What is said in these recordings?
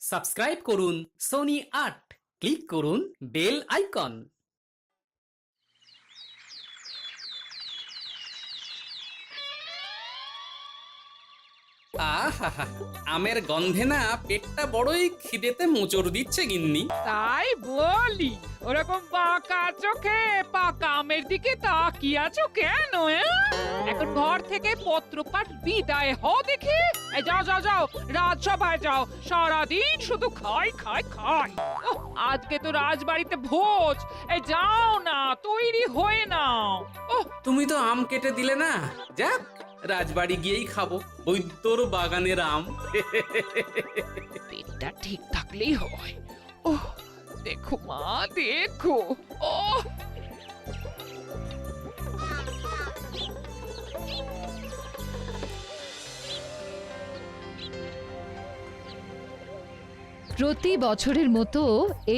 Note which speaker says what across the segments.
Speaker 1: Subscribe করুন Sony ৮, click করুন bell icon. আহা, আমের গন্ধে না পেটটা বড়ই খিদেতে মোচড় দিচ্ছে গিন্নি।
Speaker 2: তাই বলি, ওরকম বাঁকা চোখে পাকা আমের দিকে তাকিয়ে আছো কেন? এখন ঘর থেকে পত্রপাঠ বিদায় হও দেখি। এই যাও যাও যাও, রাজসভায় যাও। সারাদিন শুধু খাই খাই খাই। ওহ, আজকে তো রাজবাড়িতে ভোজ। এই যাও না, তৈরি হয়ে নাও। ওহ,
Speaker 1: তুমি তো আম কেটে দিলে না, যাক রাজবাড়ি গিয়েই খাবো বৈদ্যর বাগানের আম।
Speaker 2: পেটটা ঠিক থাকলেই হয়। ওহ, দেখো মা, দেখো। ওহ,
Speaker 3: প্রতি বছরের মতো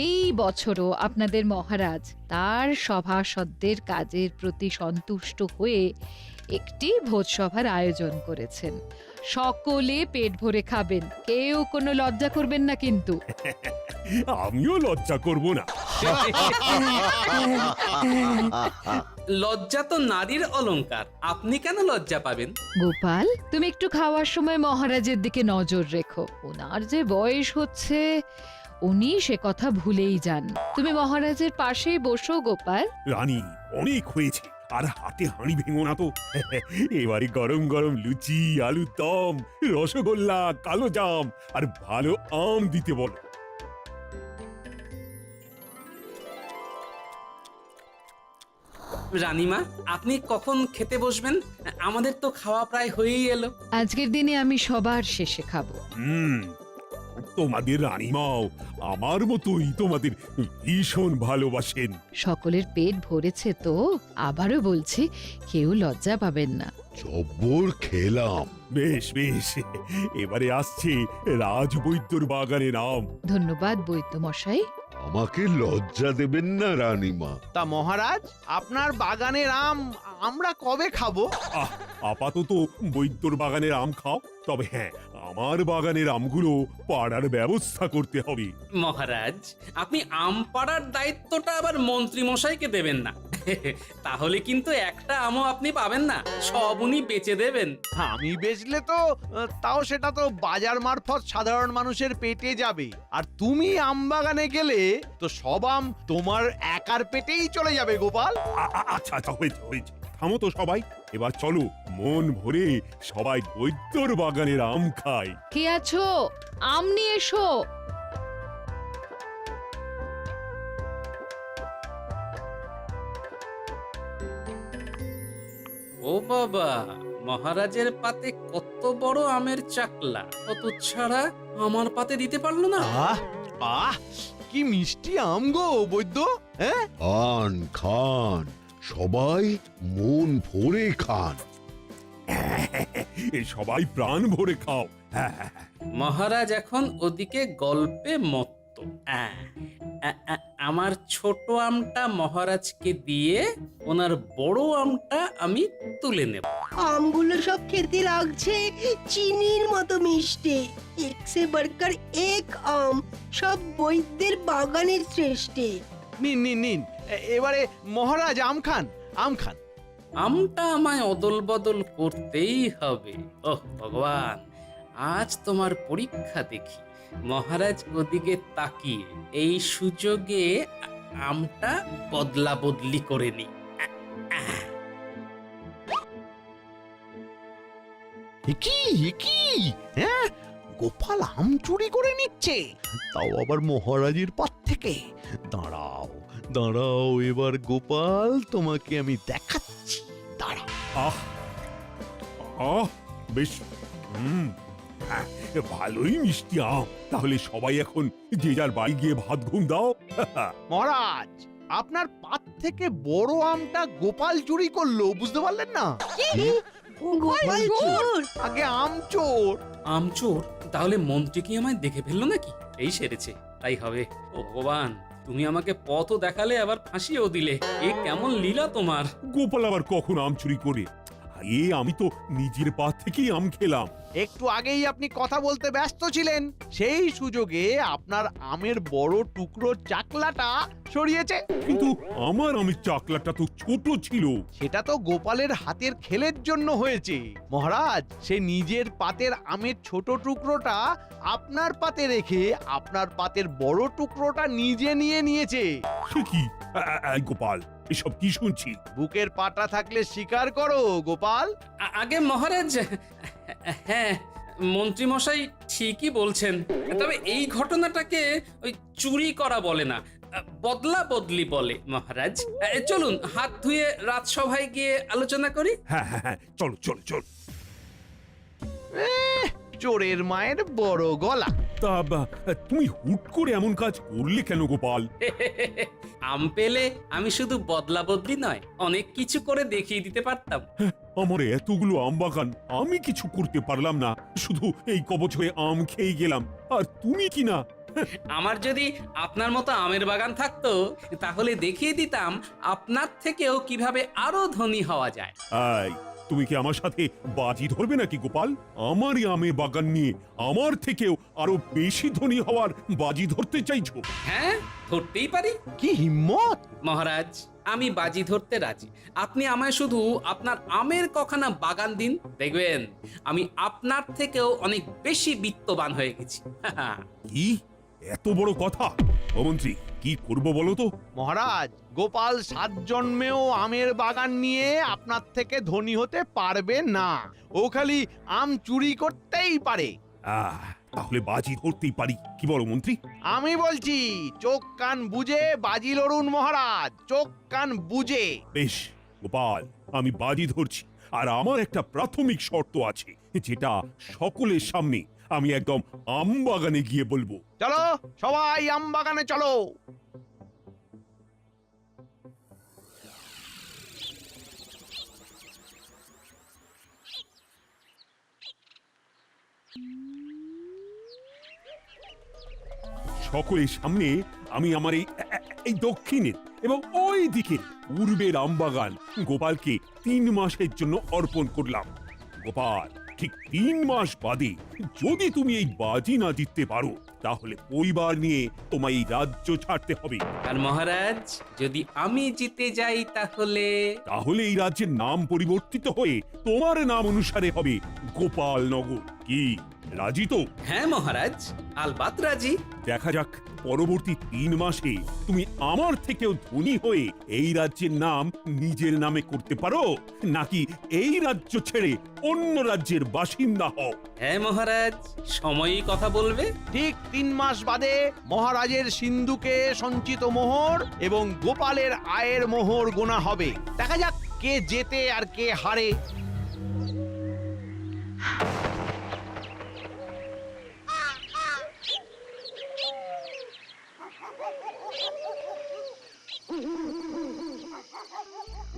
Speaker 3: এই বছরও আপনাদের মহারাজ তার সভাসদদের কাজের প্রতি সন্তুষ্ট হয়ে একটি ভোজসভার আয়োজন করেছেন। সকলে পেট ভরে খাবেন, কেউ কোনো লজ্জা করবেন না কিন্তু।
Speaker 4: আমিও লজ্জা করব না।
Speaker 1: লজ্জা তো নারীর অলংকার, আপনি কেন লজ্জা পাবেন?
Speaker 3: গোপাল, তুমি একটু খাওয়ার সময় মহারাজের দিকে নজর রেখো। ওনার যে বয়স হচ্ছে, উনি সে কথা ভুলেই যান। তুমি মহারাজের পাশেই বসো গোপাল।
Speaker 4: রানী, অনেক হয়েছে, আর হাতে হাঁড়ি ভেঙো না তো। এবারে গরম গরম লুচি, আলুর দম, রসগোল্লা, কালো জাম আর ভালো আম দিতে বলো।
Speaker 1: রানীমা, আপনি কখন খেতে বসবেন? আমাদের তো খাওয়া প্রায় হয়েই এলো।
Speaker 3: আজকের দিনে আমি সবার শেষে খাবো।
Speaker 4: তোমাদের রানীমাও আমার মতোই তোমাদের ভীষণ ভালোবাসেন।
Speaker 3: সকলের পেট ভরেছে তো, আবারও বলছি, কেউ লজ্জা পাবেন না।
Speaker 5: জব্বর খেলাম।
Speaker 4: বেশ বেশ, এবারে আসছে রাজবৈদ্যর বাগানের আম।
Speaker 3: ধন্যবাদ বৈদ্য মশাই।
Speaker 5: আমাকে লজ্জা দেবেন না রানীমা।
Speaker 6: তা মহারাজ, আপনার বাগানের আম আমরা কবে খাবো?
Speaker 4: আপাতত বৈদ্যর বাগানের আম খাও, তবে হ্যাঁ, আমার বাগানের আমগুলো পাড়ার ব্যবস্থা করতে হবে।
Speaker 1: মহারাজ, আপনি আম পাড়ার দায়িত্বটা আবার মন্ত্রী মশাইকে দেবেন না। তাহলে কিন্তু একটা আমও আপনি পাবেন না, সব উনি বেচে দেবেন।
Speaker 6: আমি বেচলে তো তাও সেটা তো বাজার মারফত সাধারণ মানুষের পেটে যাবে, আর তুমি আম বাগানে গেলে তো সব আম তোমার একার পেটেই চলে যাবে গোপাল।
Speaker 4: আচ্ছা আচ্ছা, হয়েছে হয়েছে, থামো তো সবাই। এবার চলো, মন ভরে সবাই বৈদ্যর বাগানের আম খাই।
Speaker 3: কে আছো? আম নিয়ে এসো।
Speaker 1: ও বাবা, মহারাজের পাতে কত বড় আমের চাকলা, কত ছাড়া আমার পাতে দিতে পারলো না।
Speaker 6: আহ আহ, কি মিষ্টি আম গো বৈদ্য। হ্যাঁ,
Speaker 5: খান খান, সবাই মন ভরে খান।
Speaker 4: সবাই প্রাণ ভরে খাও। হ্যাঁ হ্যাঁ,
Speaker 1: মহারাজ এখন ওদিকে গল্পে মত্ত। আমার ছোট আমটা মহারাজকে দিয়ে ওনার বড় আমটা আমি তুলে নেব।
Speaker 7: আমগুলো সব খেতে লাগছে চিনির মতো মিষ্টি। এক সে বড়কর এক আম, সব বৈদ্যের বাগানের শ্রেষ্ঠে।
Speaker 6: নিন নিন নিন, এবারে মহারাজ আম খান, আম খান।
Speaker 1: আমটা আমায় অদল বদল করতেই হবে। ওহ ভগবান, আজ তোমার পরীক্ষা দেখি। মহারাজ ওদিকে তাকিয়ে এই সুযোগে আমটা বদলা বদলি করে নি।
Speaker 6: কি কি, হ্যাঁ, গোপাল আম চুরি করে নিচ্ছে, তাও আবার মহারাজের পাত থেকে। দাঁড়াও দাঁড়াও, এবার গোপাল তোমাকে আমি দেখাচ্ছি, দাঁড়াও।
Speaker 4: আহ আহ, বেশ, হ্যাঁ, ভালোই মিষ্টি আম। তাহলে সবাই এখন যে যার বাড়ি গিয়ে ভাত ঘুম দাও।
Speaker 6: মহারাজ, আপনার পাত থেকে বড় আমটা গোপাল চুরি করলো, বুঝতে পারলেন না?
Speaker 7: গোপাল চোর!
Speaker 6: আগে আম চোর।
Speaker 1: আমচোর? তাহলে মন্ত্রী কি আমায় দেখে ফেললো নাকি? এই সেরেছে, তাই হবে। ও ভগবান, তুমি আমাকে পথও দেখালে আবার ফাঁসিও দিলে। এ কেমন লীলা তোমার!
Speaker 4: গোপাল আবার কখন আম চুরি করে? এ আমি তো নিজের পা থেকেই আম খেলাম।
Speaker 6: একটু আগেই আপনি কথা বলতে ব্যস্ত ছিলেন, সেই সুযোগে আপনার আমের বড় টুকরো চাকলাটা সরিয়েছে।
Speaker 4: কিন্তু আমার আমের চাকলাটা তো ছোট ছিল।
Speaker 6: সেটা তো গোপালের হাতের খেলের জন্য হয়েছে মহারাজ। সে নিজের পাতের আমের ছোট টুকরোটা আপনার পাতে রেখে আপনার পাতের বড় টুকরোটা নিজে নিয়ে নিয়েছে।
Speaker 4: সে কি? গোপাল, এসব কি শুনছি?
Speaker 6: বুকের পাটা থাকলে স্বীকার করো গোপাল।
Speaker 1: আগে মহারাজ, হ্যাঁ মন্ত্রী মশাই ঠিকই বলছেন, তবে এই ঘটনাটাকে ওই চুরি করা বলে না, বদলা বদলি বলে মহারাজ। চলুন হাত ধুয়ে রাজসভায় গিয়ে আলোচনা করি।
Speaker 4: হ্যাঁ হ্যাঁ হ্যাঁ, চলো চলো চলো।
Speaker 6: চোরের মায়ের বড় গলা।
Speaker 4: তা তুমি হুট করে এমন কাজ করলে কেন গোপাল?
Speaker 1: আম পেলে আমি শুধু বদলা বদলি নয়, অনেক কিছু করে দেখিয়ে দিতে পারতাম।
Speaker 4: আমার এতগুলো আম বাগান, আমি কিছু করতে পারলাম না, শুধু এই কবচ হয়ে আম খেয়ে গেলাম। আর তুমি কি না?
Speaker 1: আমার যদি আপনার মতো আমের বাগান থাকতো তাহলে দেখিয়ে দিতাম আপনার থেকেও কিভাবে আরো ধনী হওয়া যায়।
Speaker 4: এই, তুমি কি আমার সাথে বাজি ধরবে নাকি গোপাল? আমারই আমের বাগান নিয়ে আমার থেকেও আরো বেশি ধনী হওয়ার বাজি ধরতে চাইছো?
Speaker 1: হ্যাঁ, ধরতেই পারি
Speaker 6: কি হিম্মত!
Speaker 1: মহারাজ, আমি বাজি ধরতে রাজি। আপনি আমায় শুধু আপনার আমের কখানা বাগান দিন, দেখবেন আমি আপনার থেকেও অনেক বেশি বিত্তবান হয়ে গেছি।
Speaker 4: কি এত বড় কথা? ও মন্ত্রী, কি করব বলো তো?
Speaker 6: মহারাজ, গোপাল 7 জন্মেও আমের বাগান নিয়ে আপনার থেকে ধনী হতে পারবে না। ও খালি আম চুরি করতেই পারে।
Speaker 4: তাহলে বাজি ধরতেই পারি, কি বলো মন্ত্রী?
Speaker 6: আমি বলছি, চোখ কান বুঝে বাজি লড়ুন মহারাজ, চোখ কান বুঝে।
Speaker 4: বেশ গোপাল, আমি বাজি ধরছি। আর আমার একটা প্রাথমিক শর্ত আছে, যেটা সকলের সামনে আমি একদম আম বাগানে গিয়ে বলবো।
Speaker 6: চলো সবাই আম বাগানে চলো।
Speaker 4: সকলের সামনে আমি আমার এই দক্ষিণের এবং ওই দিকে পূর্বের আমবাগান গোপালকে 3 মাসের জন্য অর্পণ করলাম। গোপাল, ঠিক 3 মাস বাদে যদি তুমি এই বাজি না জিততে পারো তাহলে পরিবার নিয়ে তোমায় এই রাজ্য ছাড়তে হবে।
Speaker 1: আর মহারাজ, যদি আমি জিতে যাই তাহলে
Speaker 4: এই রাজ্যের নাম পরিবর্তিত হয়ে তোমার নাম অনুসারে হবে গোপাল নগর। কি রাজি তো?
Speaker 1: হ্যাঁ মহারাজ, আলবাত রাজি।
Speaker 4: দেখা যাক পরবর্তী 3 মাসে তুমি আমার থেকেও ধনী হয়ে এই রাজ্যের নাম নিজের নামে করতে পারো, নাকি এই রাজ্য ছেড়ে অন্য রাজ্যের বাসিন্দা হও।
Speaker 1: হ্যাঁ মহারাজ, সময়ই কথা বলবে।
Speaker 6: ঠিক 3 মাস বাদে মহারাজের সিন্ধুকে সঞ্চিত মোহর এবং গোপালের আয়ের মোহর গোনা হবে। দেখা যাক কে জেতে আর কে হারে।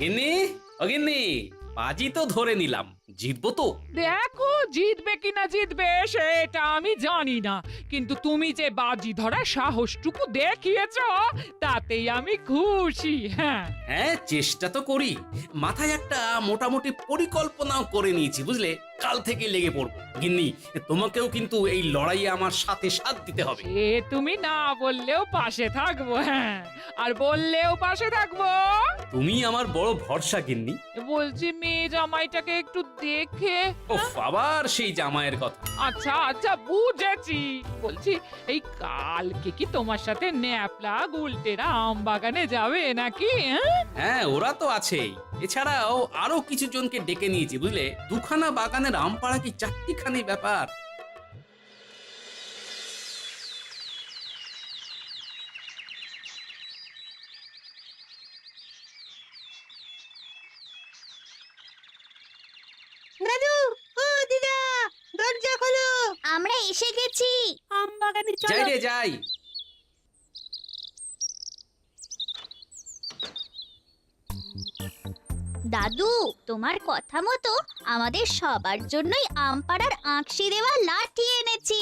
Speaker 1: গিন্নি, ও গিন্নি, বাজি তো ধরে নিলাম, জিতবো তো?
Speaker 2: দেখো জিতবে কিনা জিতবে সেটা আমি জানি না, কিন্তু তুমি যে বাজি ধরার সাহসটুকু দেখিয়েছো তাতেই আমি খুশি। হ্যাঁ
Speaker 1: হ্যাঁ, চেষ্টা তো করি। মাথায় একটা মোটামুটি পরিকল্পনাও করে নিয়েছি, বুঝলে? কাল থেকে লেগে পড়বো। গিন্নি, তোমাকেও কিন্তু এই লড়াইয়ে আমার সাথে সাথ দিতে হবে।
Speaker 2: এ তুমি না বললেও পাশে থাকবো, হ্যাঁ, আর বললেও পাশে থাকবো।
Speaker 1: তুমি আমার বড় ভরসা গিন্নি।
Speaker 2: বলছি মেয়ে জামাইটাকে একটু দেখে।
Speaker 1: ওফ, আবার সেই জামাইয়ের কথা।
Speaker 2: আচ্ছা আচ্ছা, বুঝেছি। বলছি এই কালকে কি তোমার সাথে ন্যাপলা গুলটেরা আম বাগানে যাবে নাকি?
Speaker 1: হ্যাঁ, ওরা তো আছেই। এছাড়াও আরো কিছু জনকে ডেকে নিয়েছি, বুঝলে? 2খানা বাগানের আম পাড়া কি 4টিখানি ব্যাপার।
Speaker 7: দাদু, ও দিদা, দরজা খোলো।
Speaker 8: আমরা এসে গেছি।
Speaker 7: আম বাগানে
Speaker 1: যাই রে যাই।
Speaker 8: দাদু, তোমার কথা মতো আমাদের সবার জন্যই আমপাড়ার আঁকশি দেওয়া লাঠি এনেছি।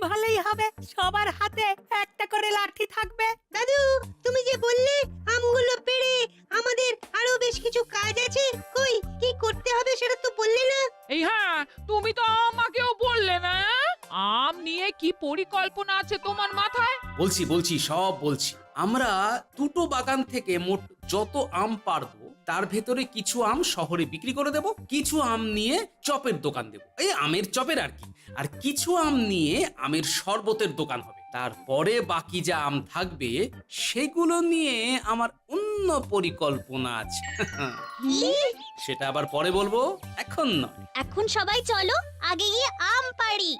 Speaker 7: ভালোই হবে, সবার হাতে একটা করে লাঠি থাকবে। দাদু, তুমি যে বললে আমগুলো পেড়ে আমাদের আরো বেশ কিছু কাজ আছে, কই কি করতে হবে করতে সেটা তো বললে না।
Speaker 2: এই হ্যাঁ, তুমি তো আমাকেও বললে না। আম নিয়ে কি পরিকল্পনা আছে তোমার মাথায়?
Speaker 1: বলছি বলছি সব বলছি। আমরা দুটো বাগান থেকে মোট যত আম পারবো তার ভেতরে কিছু আম শহরে বিক্রি করে দেব, কিছু আম নিয়ে চপের দোকান দেব, এই আমের চপের আর কি। আর কিছু আম নিয়ে আমের শরবতের দোকান হবে। তারপরে বাকি যা আম থাকবে সেগুলো নিয়ে আমার অন্য পরিকল্পনা আছে। সেটা আবার পরে বলবো, এখন নয়।
Speaker 8: এখন সবাই চলো আগে গিয়ে আম পাড়ি।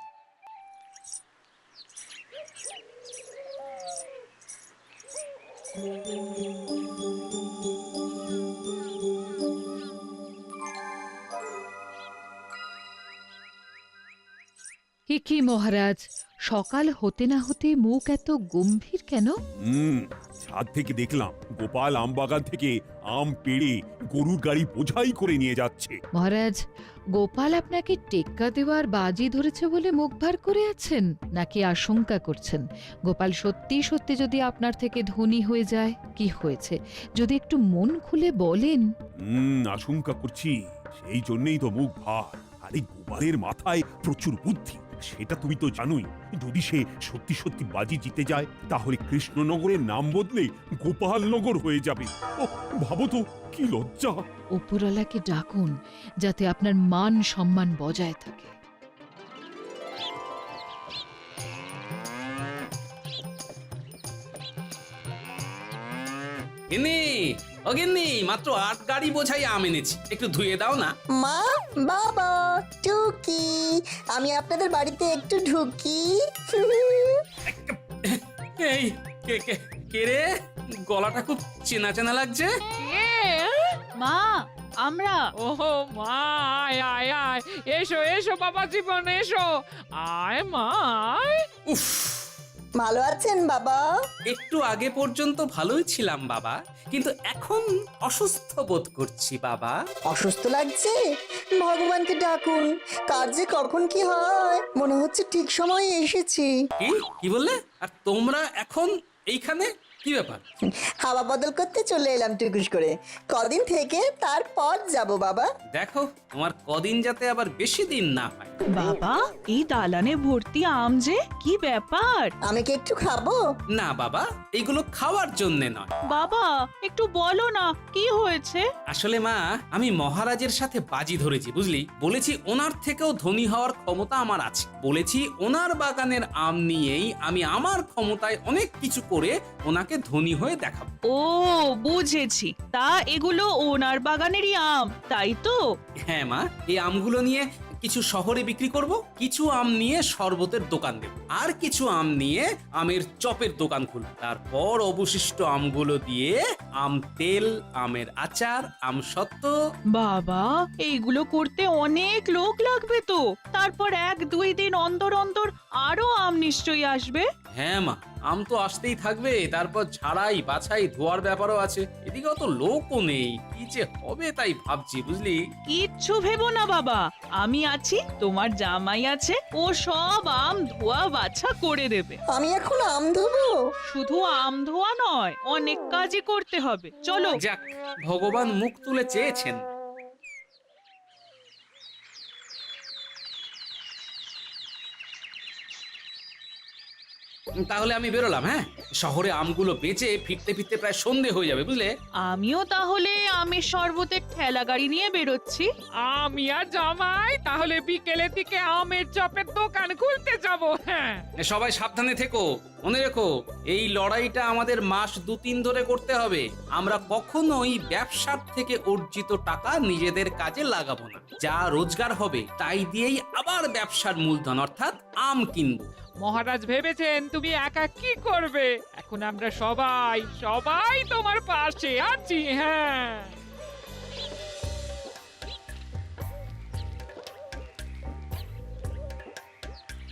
Speaker 3: কি মহারাজ, সকাল হতে না হতে মুখ এত গম্ভীর কেন?
Speaker 4: ছাদ থেকে দেখলাম গোপাল আম বাগান থেকে আম পেড়ে গরুর গাড়ি বোঝাই করে নিয়ে যাচ্ছে।
Speaker 3: মহারাজ, গোপাল আপনাকে টেক্কা দেওয়ার বাজি ধরেছে বলে মুখ ভার করে আছেন, নাকি আশঙ্কা করছেন গোপাল সত্যি সত্যি যদি আপনার থেকে ধনী হয়ে যায়? কি হয়েছে যদি একটু মন খুলে বলেন।
Speaker 4: আশঙ্কা করছি, সেই জন্যই তো মুখ ভার। আরে গোপালের মাথায় প্রচুর বুদ্ধি, সেটা তুমি তো জানোই। যদি সে সত্যি সত্যি বাজি জিতে যায় তাহলে কৃষ্ণনগরের নাম বদলে গোপালনগর হয়ে যাবে। ও ভাবো তো, কি লজ্জা।
Speaker 3: উপরওয়ালাকে ডাকুন যাতে আপনার মান সম্মান বজায় থাকে।
Speaker 1: গিন্নি, ও গিন্নি, মাত্র 8 গাড়ি বোঝাই আম এনেছি, একটু ধুয়ে দাও না।
Speaker 9: মা, বাবা, টুকি, আমি আপনাদের বাড়িতে একটু ঢুকি।
Speaker 1: এই কে কে কে রে? গলাটা খুব চেনা চেনা লাগছে।
Speaker 2: কে?
Speaker 10: মা, আমরা।
Speaker 2: ওহো মা, আয় আয় আয়, এসো এসো বাবা জীবন, এসো। আয় মা আয়।
Speaker 1: উফ,
Speaker 9: ভালো আছেন বাবা?
Speaker 1: একটু আগে পর্যন্ত ভালোই ছিলাম বাবা, কিন্তু এখন অসুস্থ বোধ করছি বাবা।
Speaker 9: অসুস্থ লাগছে? ভগবানকে ডাকুন, কার যে কখন কি হয়। মনে হচ্ছে ঠিক সময়ে এসেছি।
Speaker 1: কি কি বললে? আর তোমরা এখন এইখানে? কি ব্যাপার?
Speaker 9: হাওয়া বদল করতে চলে এলাম টুকুস করে। কদিন থেকে তারপর যাব বাবা।
Speaker 1: দেখো তোমার কদিন যাতে আবার বেশি দিন না হয়।
Speaker 10: বাবা, এই দালানে ভর্তি আম যে, কি ব্যাপার?
Speaker 9: আমি কি একটু খাবো?
Speaker 1: না বাবা, এইগুলো খাওয়ার জন্যে নয়।
Speaker 10: বাবা, একটু বলো না কি হয়েছে?
Speaker 1: আসলে মা, আমি মহারাজের সাথে বাজি ধরেছি বুঝলি। বলেছি ওনার থেকেও ধনী হওয়ার ক্ষমতা আমার আছে। বলেছি ওনার বাগানের আম নিয়েই আমি আমার ক্ষমতায় অনেক কিছু করে ওনাকে ধনী হয়ে দেখাবো।
Speaker 10: ও বুঝেছি, তা এগুলো ওনার বাগানেরই আম, তাই তো?
Speaker 1: হ্যাঁ মা, এই আমগুলো নিয়ে কিছু শহরে বিক্রি করব, কিছু আম নিয়ে শরবতের দোকান দেব, আর কিছু আম নিয়ে আমের চপের দোকান খুলব। তারপর অবশিষ্ট আমগুলো দিয়ে আম তেল, আমের আচার, আম সত্ত্ব।
Speaker 10: বাবা, এইগুলো করতে অনেক লোক লাগবে তো। তারপর 1-2 দিন অন্তর অন্তর আরো আম নিশ্চয়ই আসবে।
Speaker 1: হ্যাঁ মা, আম তো আসতেই থাকবে, তারপর ঝাড়াই বাছাই ধোয়ার ব্যাপারও আছে। এদিকে অত লোকও নেই, কি যে হবে তাই ভাবছি বুঝলি।
Speaker 10: কিচ্ছু ভেবো না বাবা, আমি আছি, তোমার জামাই আছে, ও সব আম ধোয়া বাছা করে দেবে।
Speaker 9: আমি এখন আম ধোবো?
Speaker 10: শুধু আম ধোয়া নয়, অনেক কাজই করতে হবে, চলো।
Speaker 1: যাক, ভগবান মুখ তুলে চেয়েছেন। তাহলে আমি বেরোলাম। হ্যাঁ, শহরে আমগুলো বেচে ফিরতে ফিরতে প্রায় সন্ধে হয়ে যাবে বুঝলে।
Speaker 10: আমিও তাহলে আমের শরবতের ঠেলা গাড়ি নিয়ে বেরোচ্ছি।
Speaker 2: আমি আর জামাই তাহলে বিকেলের দিকে আমের চপের দোকান খুলতে যাব। হ্যাঁ,
Speaker 1: সবাই সাবধানে থেকো, মনে রেখো এই লড়াইটা আমাদের মাস 2-3 ধরে করতে হবে। আমরা কখনোই ব্যবসার থেকে অর্জিত টাকা নিজেদের কাজে লাগাবো না। যা রোজগার হবে তাই দিয়েই আবার ব্যবসার মূলধন অর্থাৎ আম কিনবো।
Speaker 2: মহারাজ ভেবেছেন তুমি একা কি করবে? এখন আমরা সবাই সবাই তোমার পাশে আছি। হ্যাঁ,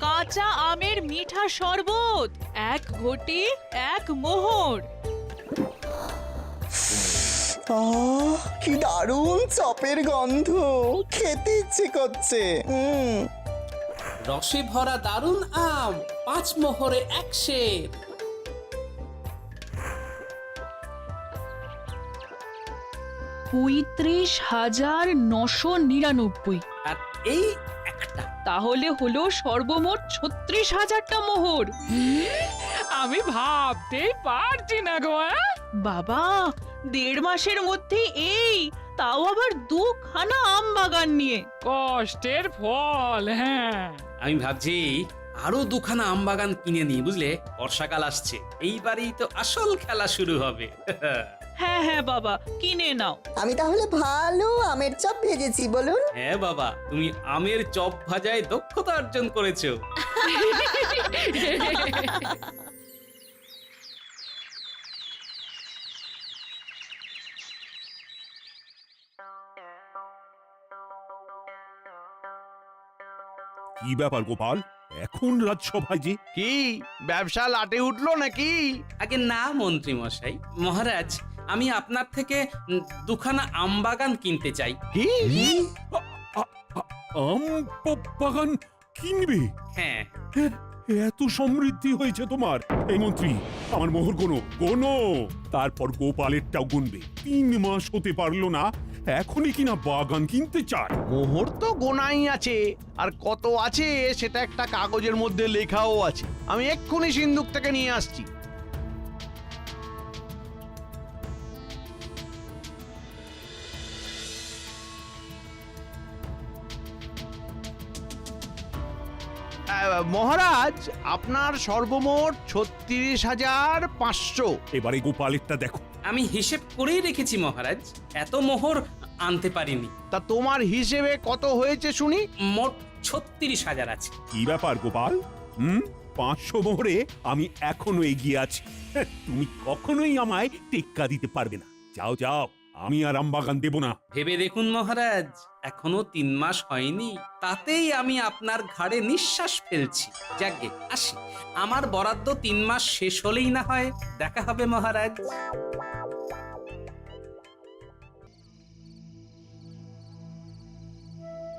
Speaker 10: কাঁচা আমের মিঠা শরবত, 1 ঘটি 1 মোহর।
Speaker 9: কি দারুণ চপের গন্ধ, খেতে ইচ্ছে করছে।
Speaker 1: রসে ভরা দারুণ আম, 5 মোহরে 1 সের।
Speaker 10: ৩৫,৯৯৯
Speaker 1: আর এই একটা।
Speaker 10: তাহলে হলো সর্বমোট ৩৬,০০০টা মোহর।
Speaker 2: আমি ভাবতেই পারছি না গো।
Speaker 10: বাবা, ১.৫ মাসের মধ্যে এই, তাও আবার 2খানা আম বাগান নিয়ে।
Speaker 2: কষ্টের ফল। হ্যাঁ,
Speaker 1: আমি ভাবছি আরো 2খানা আম বাগান কিনে নিই, বুঝলে? বর্ষাকাল আসছে, এইবারই তো আসল খেলা শুরু হবে।
Speaker 10: হ্যাঁ হ্যাঁ বাবা, কিনে নাও।
Speaker 9: আমি তাহলে ভালো আমের চপ ভেজেছি বলুন।
Speaker 1: হ্যাঁ বাবা, তুমি আমের চপ ভাজায় দক্ষতা অর্জন করেছো।
Speaker 4: কি ব্যাপার গোপাল, এখন রাজসভায় যে?
Speaker 6: কি ব্যবসা লাটে উঠলো নাকি?
Speaker 1: আগে না মন্ত্রী মশাই, মহারাজ, আমি আপনার থেকে 2খানা আম বাগান কিনতে চাই।
Speaker 6: কি?
Speaker 4: আম বাগান কিনবে?
Speaker 1: হ্যাঁ।
Speaker 4: এত সমৃদ্ধি হয়েছে তোমার। এই মন্ত্রী, আমার মোহর গোনো, তারপর গোপালেরটাও গুনবে। 3 মাস হতে পারলো না, এখনই কিনা বাগান কিনতে চায়।
Speaker 6: মোহর তো গোনাই আছে, আর কত আছে সেটা একটা কাগজের মধ্যে লেখাও আছে। আমি এক্ষুনি সিন্ধুক থেকে নিয়ে আসছি। মহারাজ, আপনার সর্বমোট ৩৬,৫০০।
Speaker 4: এবারে গোপালেরটা দেখো।
Speaker 1: আমি হিসেব করেই রেখেছি মহারাজ, এত মোহর আনতে পারিনি।
Speaker 6: তা তোমার হিসেবে কত হয়েছে শুনি?
Speaker 1: মোট 36,000 আছে।
Speaker 4: কি ব্যাপার গোপাল? 500 মোহরে আমি এখনো এগিয়ে আছি। তুমি কখনোই আমায় টেক্কা দিতে পারবে না। যাও যাও, আমি আর আম বাগান দেব না।
Speaker 1: ভেবে দেখুন মহারাজ, এখনো 3 মাস হয়নি, তাতেই আমি আপনার ঘাড়ে নিঃশ্বাস ফেলছি। যাকে আসি, আমার বরাদ্দ 3 মাস শেষ হলেই না হয় দেখা হবে মহারাজ।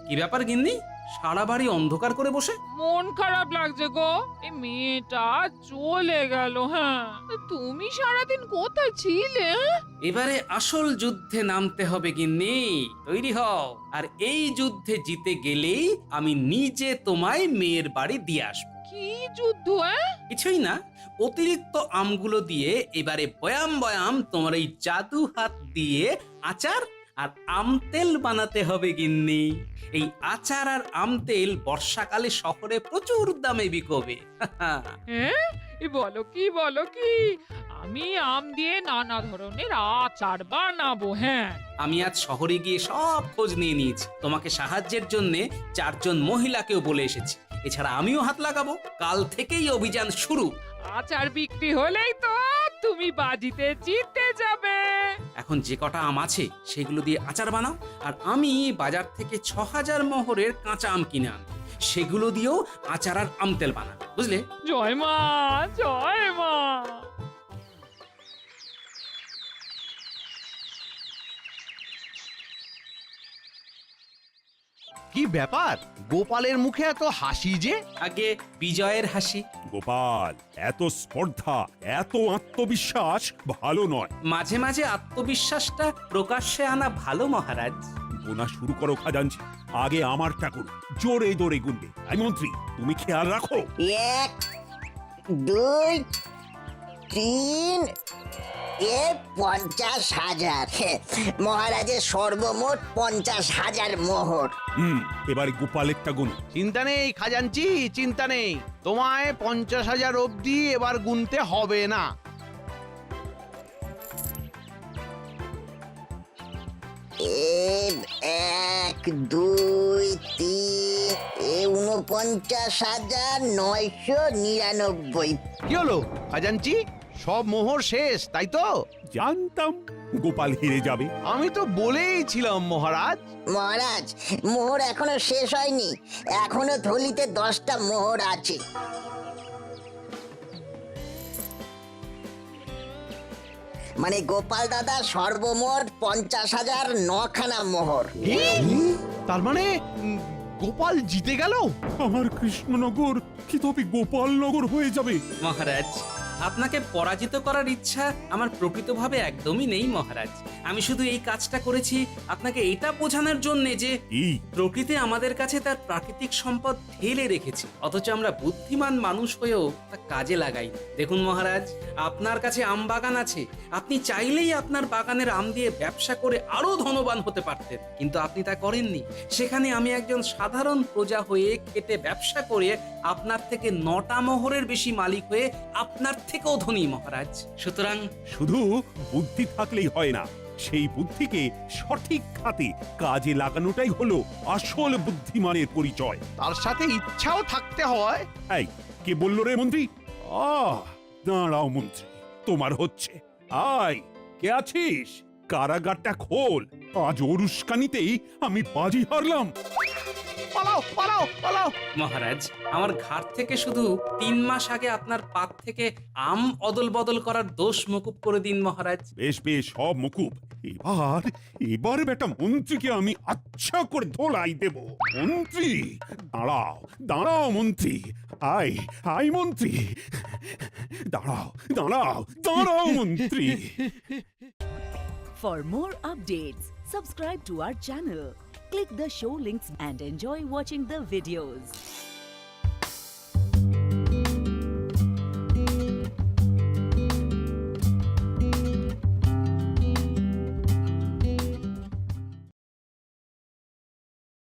Speaker 1: কি ব্যাপার গিন্নি, সারা বাড়ি অন্ধকার করে বসে?
Speaker 2: মন খারাপ লাগছে গো, এই মেয়েটা চলে গেল। হ্যাঁ, তুমি সারাদিন কোথায় ছিলে?
Speaker 1: এবারে আসল যুদ্ধে নামতে হবে গিন্নি, তৈরি হও। আর এই যুদ্ধে জিতে গেলেই আমি নিজে তোমায় মেয়ের বাড়ি দিয়ে আসবো।
Speaker 2: কি যুদ্ধ?
Speaker 1: কিছুই না, অতিরিক্ত আমগুলো দিয়ে এবারে বয়াম বয়াম তোমার এই জাদু হাত দিয়ে আচার আর আম তেল বানাতে হবে গিন্নি। এই আচার আর আম তেল বর্ষাকালে শহরে প্রচুর দামে বিকবে।
Speaker 2: হ্যাঁ, বলো কি, আমি আম দিয়ে নানা ধরনের আচার বানাবো। হ্যাঁ,
Speaker 1: আমি আজ শহরে গিয়ে সব খোঁজ নিয়ে নিয়েছি, তোমাকে সাহায্যের জন্য 4 জন মহিলাকেও বলে এসেছি। এছাড়া আমিও হাত লাগাবো। কাল থেকেই অভিযান শুরু।
Speaker 2: আচার বিক্রি হলেই তো তুমি বাজিতে জিতে যাবে।
Speaker 1: এখন যে কটা আম আছে সেগুলো দিয়ে আচার বানাও, আর আমি বাজার থেকে 6000 মোহরের কাঁচা আম কিনে আনবো, সেগুলো দিয়েও আচার আর আম তেল বানাবো, বুঝলে?
Speaker 2: জয় মা, জয় মা।
Speaker 6: কি ব্যাপার, গোপালের মুখে এত হাসি যে?
Speaker 1: আগে বিজয়ের হাসি।
Speaker 4: গোপাল, এত স্পর্ধা, এত আত্মবিশ্বাস ভালো নয়।
Speaker 1: মাঝে মাঝে আত্মবিশ্বাসটা প্রকাশ্যে আনা ভালো মহারাজ।
Speaker 4: গোনা শুরু করো খাজাঞ্চি, আগে আমারটা করো। জোরে জোরে গুনবে। এই মন্ত্রী, তুমি খেয়াল রাখো।
Speaker 9: 1, 2, 3, 50,000। মহারাজের সর্বমোট 50,000 মোহর।
Speaker 4: এবারে গোপালেরটা গুনো।
Speaker 6: চিন্তা নেই খাজাঞ্চি, চিন্তা নেই। তোমায় 50,000 অবধি এবার গুনতে হবে না।
Speaker 9: এক, 2, 3, 49,999।
Speaker 6: কি হলো খাজাঞ্চি, সব মোহর শেষ তাই তো?
Speaker 4: জানতাম গোপাল হেরে যাবে।
Speaker 6: আমি তো বলেইছিলাম মহারাজ।
Speaker 9: মহারাজ, মোহর এখনো শেষ হয়নি, এখনো থলিতে 10টা মোহর আছে। মানে গোপাল দাদা সর্বমোট 50,000 9খানা মোহর।
Speaker 6: তার মানে গোপাল জিতে গেল?
Speaker 4: আমার কৃষ্ণনগর কি তবে গোপালনগর হয়ে যাবে?
Speaker 1: মহারাজ, আপনাকে পরাজিত করার ইচ্ছা আমার প্রকৃতভাবে একদমই নেই মহারাজ। আমি শুধু এই কাজটা করেছি আপনাকে এটা বোঝানোর জন্য যে
Speaker 4: এই
Speaker 1: প্রকৃতি আমাদের কাছে তার প্রাকৃতিক সম্পদ ঢেলে রেখেছে, অথচ আমরা বুদ্ধিমান মানুষ হয়েও তা কাজে লাগাই না। দেখুন মহারাজ, আপনার কাছে আম বাগান আছে, আপনি চাইলেই আপনার বাগানের আম দিয়ে ব্যবসা করে আরো ধনবান হতে পারতেন, কিন্তু আপনি তা করেননি। সেখানে আমি একজন সাধারণ প্রজা হয়ে খেটে ব্যবসা করে আপনার থেকে 9টা মোহরের বেশি মালিক হয়ে আপনার থেকেও ধনী মহারাজ। সুতরাং
Speaker 4: শুধু বুদ্ধি থাকলেই হয় না, সেই বুদ্ধিকে সঠিক খাতে কাজে লাগানোটাই হলো আসল বুদ্ধিমানের পরিচয়।
Speaker 6: তার সাথে ইচ্ছাও থাকতে হয়।
Speaker 4: এই কে বললো রে মন্ত্রী? দাঁড়াও মন্ত্রী, তোমার হচ্ছে। আয়, কে আছিস? কারাগারটা খোল। আজ ওর উস্কানিতেই আমি বাজি হারলাম।
Speaker 6: পালাও পালাও পালাও।
Speaker 1: মহারাজ, আমার ঘাট থেকে শুধু 3 মাস আগে আপনার পাত থেকে আম অদল বদল করার দোষ মকুব করে দিন মহারাজ।
Speaker 4: বেশ বেশ, সব মুকুব। এবার বেটা মন্ত্রীকে আমি আচ্ছা করে ধোলাই দেব। মন্ত্রী দাঁড়াও, দাঁড়াও মন্ত্রী। আয় আয় মন্ত্রী, দাঁড়াও দাঁড়াও দাঁড়াও মন্ত্রী।
Speaker 11: For more updates, subscribe to our channel, click the show links and enjoy watching the videos.